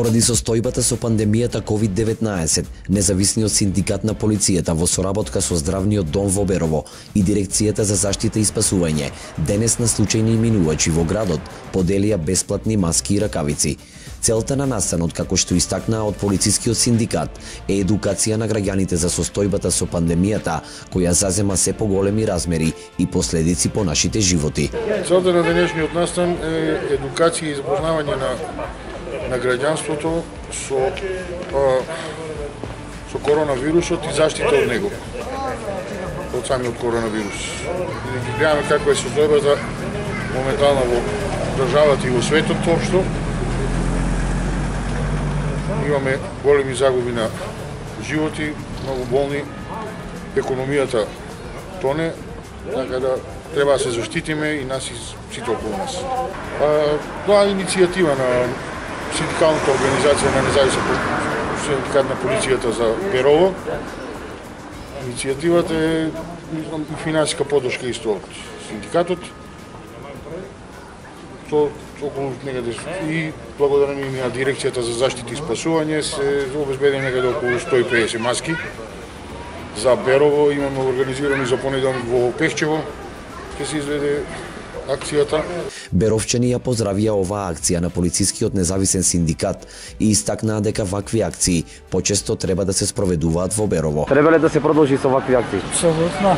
Поради состојбата со пандемијата COVID-19, независниот синдикат на полицијата во соработка со Здравниот дом во Берово и Дирекцијата за заштита и спасување денес на случајни минувачи во градот поделија бесплатни маски и ракавици. Целта на настанот, како што истакнаа од полицискиот синдикат, е едукација на граѓаните за состојбата со пандемијата, која зазема се поголеми размери и последици по нашите животи. Целта на денешниот настан е едукација и запознавање на граѓанството со коронавирусот и заштита од него, од самиот коронавирус. И да ги гледаме каква е состојбата моментално во државата и во светот општо. Имаме големи загуби на животи, многу болни, економијата тоне, така да треба да се заштитиме и нас и сите околу нас. Тоа е иницијатива на синдикалната организација на независен синдикат на полицијата за Берово. Иницијативата е и финансиска поддршка исто од синдикатот. Околу некаде и благодарение на Дирекцијата за заштита и спасување се обезбедени некаде околу 150 маски. За Берово имаме организирани за понеделник во Пешчево, ќе се изведе акцијата. Беровчани ја поздравија оваа акција на полицискиот независен синдикат и истакнаа дека вакви акции почесто треба да се спроведуваат во Берово. Треба ли да се продолжи со вакви акции? Апсолутно.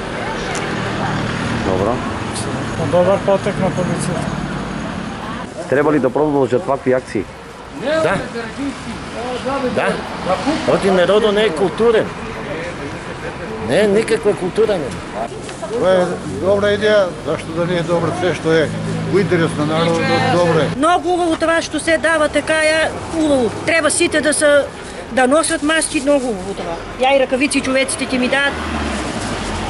Добро. Добар потек на полицијата. Треба ли да продолжат вакви акции? Да. Да. Оти народот не е културен. Не е никаква култура не. Това е добра идеја, зашто да не е добро се што е во интерес на народот, добро е. Многу убаво тоа што се дава, така е убаво. Треба сите да носат маски, многу убаво тоа. Ја и ракавици човеците ќе ми дадат.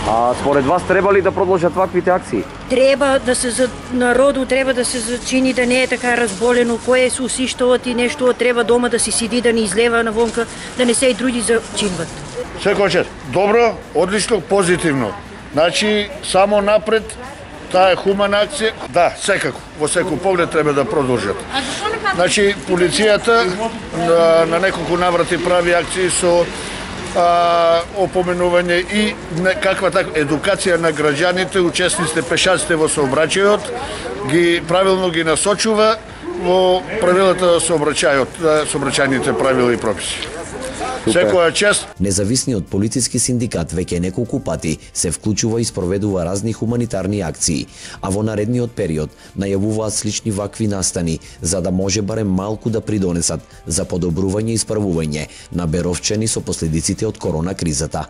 А според вас треба ли да продолжат ваквите акции? Треба да се за народот треба да се зачини да не е така разболено, кое се усиштуват и нешто треба дома да си сиди, да не излева навонка, да не се и други зачинват. Секој добро, одлично, позитивно. Значи, само напред, таа е хумана акција. Да, секако, во секој поглед треба да продолжат. Значи, полицијата на неколку наврати прави акции со опоменување и каква едукација на граѓаните, учесниците, пешаците во сообраќајот, правилно ги насочува во правилата на сообраќајните правила и прописи. Секоја чест. Независниот полициски синдикат веќе неколку пати се вклучува и спроведува разни хуманитарни акции, а во наредниот период најавуваат слични вакви настани за да може барем малку да придонесат за подобрување и исправување на беровчани со последиците од корона кризата.